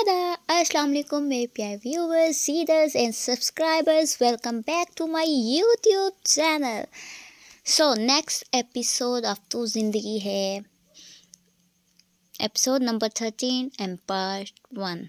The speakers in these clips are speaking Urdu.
Tada! Assalamualaikum my dear viewers, readers and subscribers. Welcome back to my YouTube channel. So next episode of Tu Zindagi Hai, episode number 13 and part 1.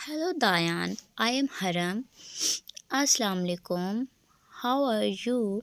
Hello Dayan, I am Haram. Assalamu alaikum. How are you?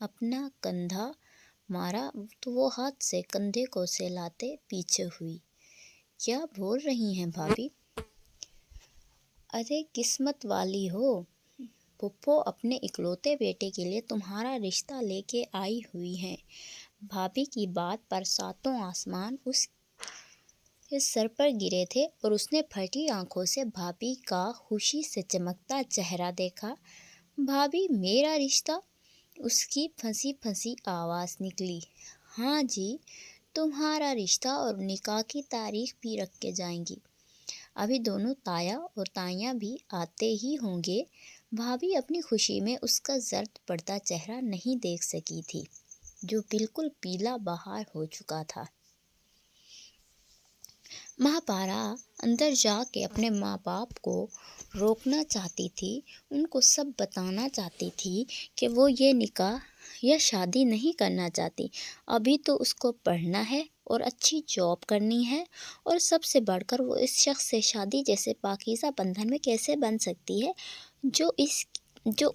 اپنا کندھا مارا تو وہ ہاتھ سے کندھے کو سہلاتے پیچھے ہوئی۔ کیا بول رہی ہیں بھابھی؟ ارے قسمت والی ہو، پھپھو اپنے اکلوتے بیٹے کے لیے تمہارا رشتہ لے کے آئی ہوئی ہیں۔ بھابھی کی بات پر ساتوں آسمان اس کے سر پر گرے تھے اور اس نے پھٹی آنکھوں سے بھابھی کا خوشی سے چمکتا چہرہ دیکھا۔ بھابھی میرا رشتہ؟ اس کی پھنسی پھنسی آواز نکلی۔ ہاں جی، تمہارا رشتہ اور نکاح کی تاریخ بھی رکھ کے جائیں گی۔ ابھی دونوں تایا اور تائیاں بھی آتے ہی ہوں گے۔ بھابھی اپنی خوشی میں اس کا زرد پڑتا چہرہ نہیں دیکھ سکی تھی جو بالکل پیلا بہار ہو چکا تھا۔ مہاپارا اندر جا کے اپنے ماں باپ کو روکنا چاہتی تھی، ان کو سب بتانا چاہتی تھی کہ وہ یہ نکاح یا شادی نہیں کرنا چاہتی۔ ابھی تو اس کو پڑھنا ہے اور اچھی جاب کرنی ہے، اور سب سے بڑھ کر وہ اس شخص سے شادی جیسے پاکیزہ بندھن میں کیسے بن سکتی ہے جو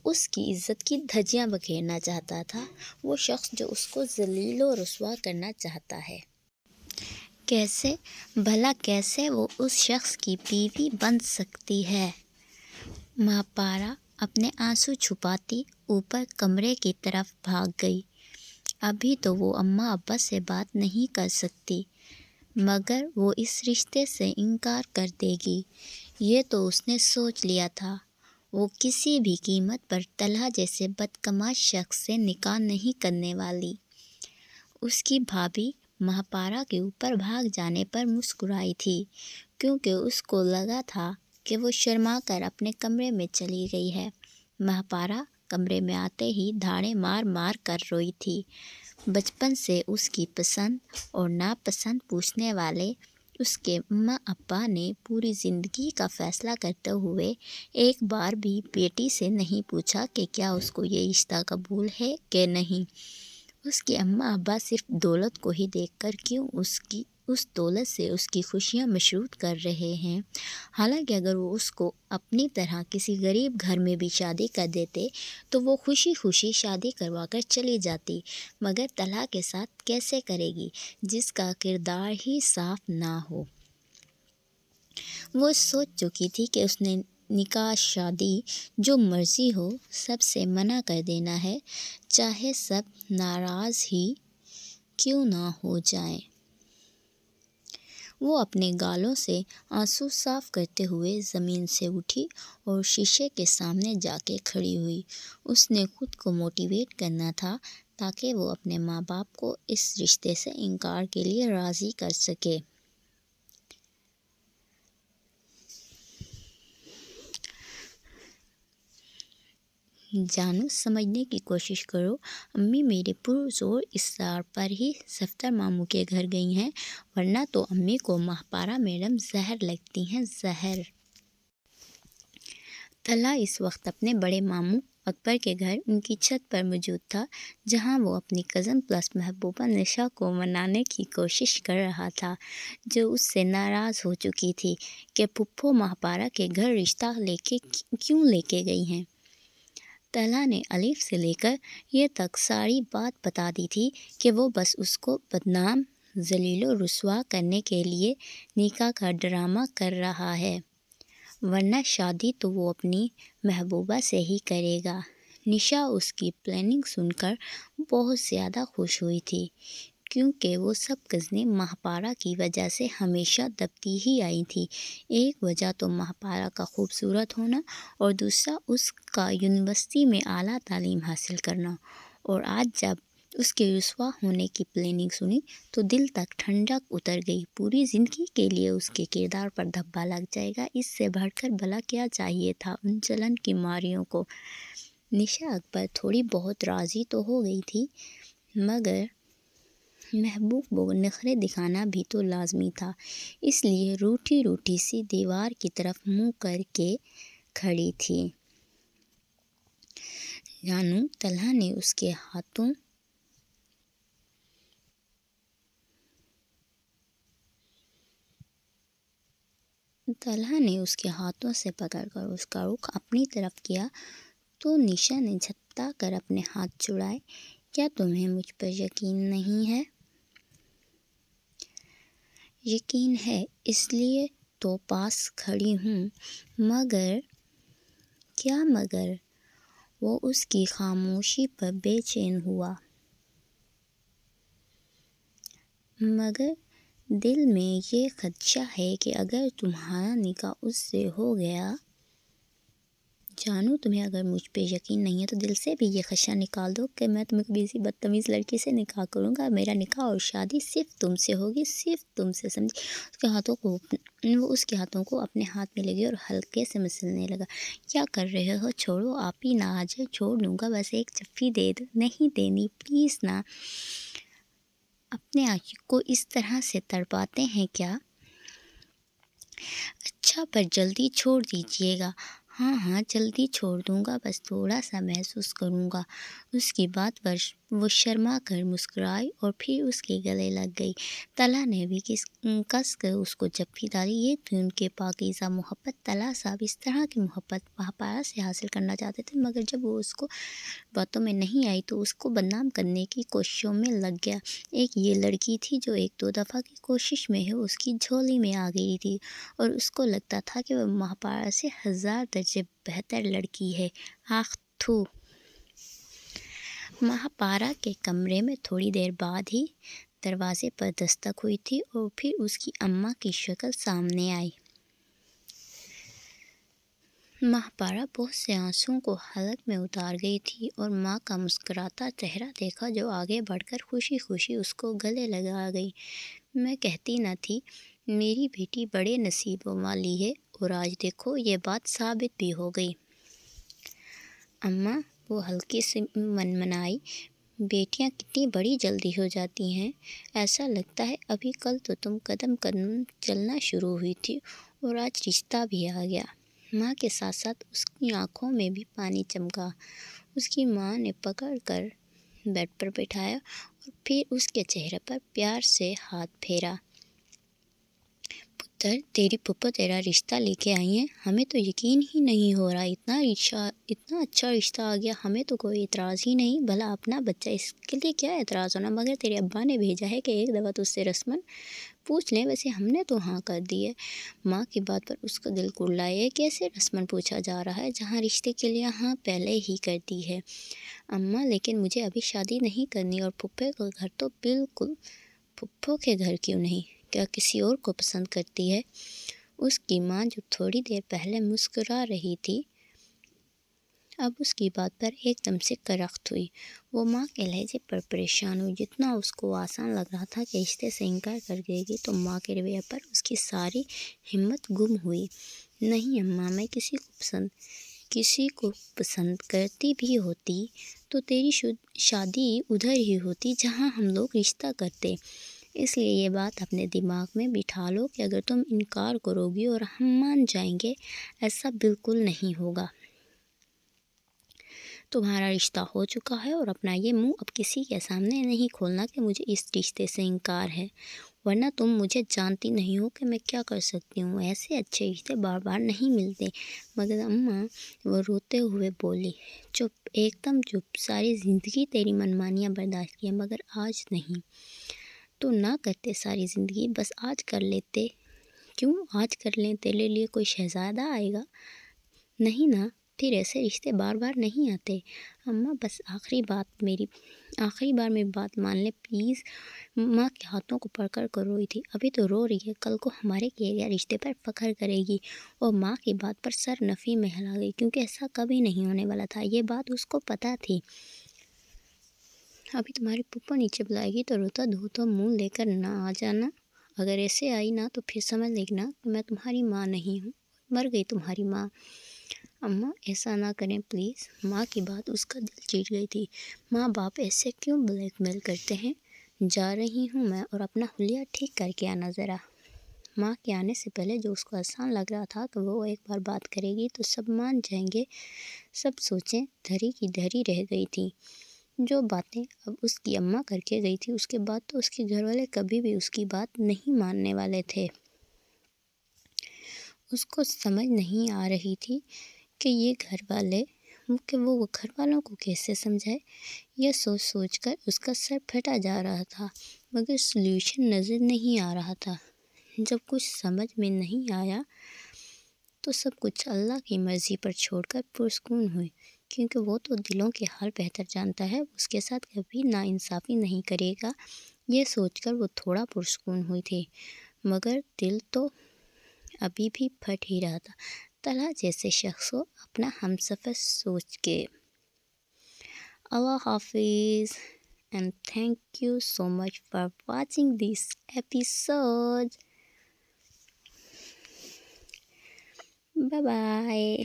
اس کی عزت کی دھجیاں بکھیرنا چاہتا تھا، وہ شخص جو اس کو ذلیل و رسوا کرنا چاہتا ہے۔ کیسے بھلا کیسے وہ اس شخص کی بیوی بن سکتی ہے؟ مہاپارا اپنے آنسو چھپاتی اوپر کمرے کی طرف بھاگ گئی۔ ابھی تو وہ اماں ابا سے بات نہیں کر سکتی، مگر وہ اس رشتے سے انکار کر دے گی، یہ تو اس نے سوچ لیا تھا۔ وہ کسی بھی قیمت پر طلحہ جیسے بدقماش شخص سے نکاح نہیں کرنے والی۔ اس کی بھابھی مہاپارا کے اوپر بھاگ جانے پر مسکرائی تھی، کیونکہ اس کو لگا تھا کہ وہ شرما کر اپنے کمرے میں چلی گئی ہے۔ مہاپارا کمرے میں آتے ہی دھاڑیں مار مار کر روئی تھی۔ بچپن سے اس کی پسند اور ناپسند پوچھنے والے اس کے اماں ابا نے پوری زندگی کا فیصلہ کرتے ہوئے ایک بار بھی بیٹی سے نہیں پوچھا کہ کیا اس کو یہ رشتہ قبول ہے کہ نہیں۔ اس کے اماں ابا صرف دولت کو ہی دیکھ کر کیوں اس دولت سے اس کی خوشیاں مشروط کر رہے ہیں، حالانکہ اگر وہ اس کو اپنی طرح کسی غریب گھر میں بھی شادی کر دیتے تو وہ خوشی خوشی شادی کروا کر چلی جاتی، مگر طلحہ کے ساتھ کیسے کرے گی جس کا کردار ہی صاف نہ ہو۔ وہ سوچ چکی تھی کہ اس نے نکاح شادی جو مرضی ہو سب سے منع کر دینا ہے، چاہے سب ناراض ہی کیوں نہ ہو جائیں۔ وہ اپنے گالوں سے آنسو صاف کرتے ہوئے زمین سے اٹھی اور شیشے کے سامنے جا کے کھڑی ہوئی۔ اس نے خود کو موٹیویٹ کرنا تھا تاکہ وہ اپنے ماں باپ کو اس رشتے سے انکار کے لیے راضی کر سکے۔ جانو، سمجھنے کی کوشش کرو، امی میرے پرزور اصرار پر ہی صفدر ماموں کے گھر گئی ہیں، ورنہ تو امی کو مہاپارا میڈم زہر لگتی ہیں، زہر۔ طلحہ اس وقت اپنے بڑے ماموں اکبر کے گھر ان کی چھت پر موجود تھا، جہاں وہ اپنی کزن پلس محبوبہ نشا کو منانے کی کوشش کر رہا تھا، جو اس سے ناراض ہو چکی تھی کہ پھپھو مہاپارا کے گھر رشتہ کیوں لے کے گئی ہیں۔ طلحہ نے الف سے لے کر یہ تک ساری بات بتا دی تھی کہ وہ بس اس کو بدنام، ذلیل و رسوا کرنے کے لیے نکاح کا ڈرامہ کر رہا ہے، ورنہ شادی تو وہ اپنی محبوبہ سے ہی کرے گا۔ نشا اس کی پلاننگ سن کر بہت زیادہ خوش ہوئی تھی، کیونکہ وہ سب کزنیں مہاپارا کی وجہ سے ہمیشہ دبتی ہی آئی تھیں۔ ایک وجہ تو مہاپارا کا خوبصورت ہونا اور دوسرا اس کا یونیورسٹی میں اعلیٰ تعلیم حاصل کرنا، اور آج جب اس کے رسوا ہونے کی پلاننگ سنی تو دل تک ٹھنڈک اتر گئی۔ پوری زندگی کے لیے اس کے کردار پر دھبا لگ جائے گا، اس سے بڑھ کر بھلا کیا چاہیے تھا ان جلن کی ماریوں کو۔ نشا اکبر تھوڑی بہت راضی تو ہو گئی تھی، مگر محبوب کو نخرے دکھانا بھی تو لازمی تھا، اس لیے روٹھی روٹھی سی دیوار کی طرف منہ کر کے کھڑی تھی۔ جانو، طلحہ نے اس کے ہاتھوں سے پکڑ کر اس کا رخ اپنی طرف کیا تو نشا نے بتا کر اپنے ہاتھ چھڑائے۔ کیا تمہیں مجھ پر یقین نہیں ہے؟ یقین ہے، اس لیے تو پاس کھڑی ہوں۔ مگر کیا مگر؟ وہ اس کی خاموشی پر بے چین ہوا۔ مگر دل میں یہ خدشہ ہے کہ اگر تمہارا نکاح اس سے ہو گیا، جانو تمہیں اگر مجھ پہ یقین نہیں ہے تو دل سے بھی یہ خدشہ نکال دو کہ میں تمہیں کسی بدتمیز لڑکی سے نکاح کروں گا۔ میرا نکاح اور شادی صرف تم سے ہوگی، صرف تم سے، سمجھی؟ وہ اس کے ہاتھوں کو اپنے ہاتھ میں لے گئی اور ہلکے سے مسلنے لگا۔ کیا کر رہے ہو؟ چھوڑو، آپ ہی نہ آ جائے، چھوڑ دوں گا، بس ایک جفی دے دو۔ نہیں دینی، پلیز نا۔ اپنے عاشق کو اس طرح سے تڑپاتے ہیں کیا؟ اچھا، پر جلدی چھوڑ دیجیے گا۔ ہاں ہاں، جلدی چھوڑ دوں گا، بس تھوڑا سا محسوس کروں گا۔ اس کی بات پر وہ شرما کر مسکرائی اور پھر اس کے گلے لگ گئی۔ طلحہ نے بھی کس کر اس کو جپھی ڈالی۔ یہ تھی ان کی پاکیزہ محبت۔ طلحہ صاحب اس طرح کی محبت مہاپارا سے حاصل کرنا چاہتے تھے، مگر جب وہ اس کو باتوں میں نہیں آئی تو اس کو بدنام کرنے کی کوششوں میں لگ گیا۔ ایک یہ لڑکی تھی جو ایک دو دفعہ کی کوشش میں ہی اس کی جھولی میں آ گئی تھی اور اس کو لگتا تھا کہ وہ مہاپارا سے 1000 درجے بہتر لڑکی ہے۔ آخ تھو! مہاپارا کے کمرے میں تھوڑی دیر بعد ہی دروازے پر دستک ہوئی تھی اور پھر اس کی اماں کی شکل سامنے آئی۔ مہاپارا بہت سے آنسوؤں کو حلق میں اتار گئی تھی اور ماں کا مسکراتا چہرہ دیکھا جو آگے بڑھ کر خوشی خوشی اس کو گلے لگا گئی۔ میں کہتی نہ تھی میری بیٹی بڑے نصیبوں والی ہے، اور آج دیکھو یہ بات ثابت بھی ہو گئی۔ اماں، وہ ہلکی سی منمنائی، بیٹیاں کتنی بڑی جلدی ہو جاتی ہیں۔ ایسا لگتا ہے ابھی کل تو تم قدم قدم چلنا شروع ہوئی تھی اور آج رشتہ بھی آ گیا۔ ماں کے ساتھ ساتھ اس کی آنکھوں میں بھی پانی چمکا۔ اس کی ماں نے پکڑ کر بیڈ پر بٹھایا اور پھر اس کے چہرے پر پیار سے ہاتھ پھیرا۔ پتر، تیری پھپھو تیرا رشتہ لے کے آئی ہیں، ہمیں تو یقین ہی نہیں ہو رہا، اتنا اچھا رشتہ آ گیا، ہمیں تو کوئی اعتراض ہی نہیں، بھلا اپنا بچہ، اس کے لیے کیا اعتراض ہونا؟ مگر تیرے ابا نے بھیجا ہے کہ ایک دفعہ تجھ سے رسماً پوچھ لیں، ویسے ہم نے تو ہاں کر دی ہے۔ ماں کی بات پر اس کا دل کرلایا۔ کیسے رسماً پوچھا جا رہا ہے جہاں رشتے کے لیے ہاں پہلے ہی کر دی ہے؟ اماں، لیکن مجھے ابھی شادی نہیں کرنی، اور پھپھو کا گھر تو بالکل۔ پھپھو کے گھر کیوں نہیں؟ کیا کسی اور کو پسند کرتی ہے؟ اس کی ماں جو تھوڑی دیر پہلے مسکرا رہی تھی اب اس کی بات پر ایک دم سے کرخت ہوئی۔ وہ ماں کے لہجے پر پریشان ہوئی۔ جتنا اس کو آسان لگ رہا تھا کہ رشتے سے انکار کر دے گی، تو ماں کے رویے پر اس کی ساری ہمت گم ہوئی۔ نہیں اماں، میں کسی کو پسند کرتی بھی ہوتی تو تیری شادی ادھر ہی ہوتی جہاں ہم لوگ رشتہ کرتے۔ اس لیے یہ بات اپنے دماغ میں بٹھا لو کہ اگر تم انکار کرو گی اور ہم مان جائیں گے، ایسا بالکل نہیں ہوگا۔ تمہارا رشتہ ہو چکا ہے اور اپنا یہ منہ اب کسی کے سامنے نہیں کھولنا کہ مجھے اس رشتے سے انکار ہے، ورنہ تم مجھے جانتی نہیں ہو کہ میں کیا کر سکتی ہوں۔ ایسے اچھے رشتے بار بار نہیں ملتے۔ مگر اماں، وہ روتے ہوئے بولی۔ چپ، ایک دم چپ۔ ساری زندگی تیری منمانیاں برداشت کی ہیں، مگر آج نہیں تو نہ کرتے ساری زندگی، بس آج کر لیتے۔ کیوں آج کر لیں؟ تیرے لیے کوئی شہزادہ آئے گا؟ نہیں نا، پھر ایسے رشتے بار بار نہیں آتے۔ اماں، بس آخری بار میری بات مان لیں پلیز۔ ماں کے ہاتھوں کو پکڑ کر روئی تھی۔ ابھی تو رو رہی ہے، کل کو ہمارے کیے گئے رشتے پر فخر کرے گی۔ اور ماں کی بات پر سر نفی میں ہلا گئی، کیونکہ ایسا کبھی نہیں ہونے والا تھا، یہ بات اس کو پتہ تھی۔ ابھی تمہاری پھپھو نیچے بلائے گی تو روتا دھوتا منہ لے کر نہ آ جانا۔ اگر ایسے آئی نا تو پھر سمجھ لینا کہ میں تمہاری ماں نہیں ہوں، مر گئی تمہاری ماں۔ اماں، ایسا نہ کریں پلیز۔ ماں کی بات اس کا دل چیٹ گئی تھی۔ ماں باپ ایسے کیوں بلیک میل کرتے ہیں؟ جا رہی ہوں میں، اور اپنا حلیہ ٹھیک کر کے آنا ذرا۔ ماں کے آنے سے پہلے جو اس کو آسان لگ رہا تھا کہ وہ ایک بار بات کرے گی تو سب مان جائیں گے، سب سوچیں دھری کی دھری رہ گئی تھیں۔ جو باتیں اب اس کی اماں کر کے گئی تھی، اس کے بعد تو اس کے گھر والے کبھی بھی اس کی بات نہیں ماننے والے تھے۔ اس کو سمجھ نہیں آ رہی تھی کہ یہ گھر والے کہ وہ گھر والوں کو کیسے سمجھائے۔ یہ سوچ سوچ کر اس کا سر پھٹا جا رہا تھا، مگر سلیوشن نظر نہیں آ رہا تھا۔ جب کچھ سمجھ میں نہیں آیا تو سب کچھ اللہ کی مرضی پر چھوڑ کر پرسکون ہوئے، کیونکہ وہ تو دلوں کے حال بہتر جانتا ہے، اس کے ساتھ کبھی ناانصافی نہیں کرے گا۔ یہ سوچ کر وہ تھوڑا پرسکون ہوئی تھی، مگر دل تو ابھی بھی پھٹ ہی رہا تھا۔ طلحہ جیسے شخص کو اپنا ہمسفر سوچ کے۔ اللہ حافظ and thank you so much for watching this episode. Bye bye.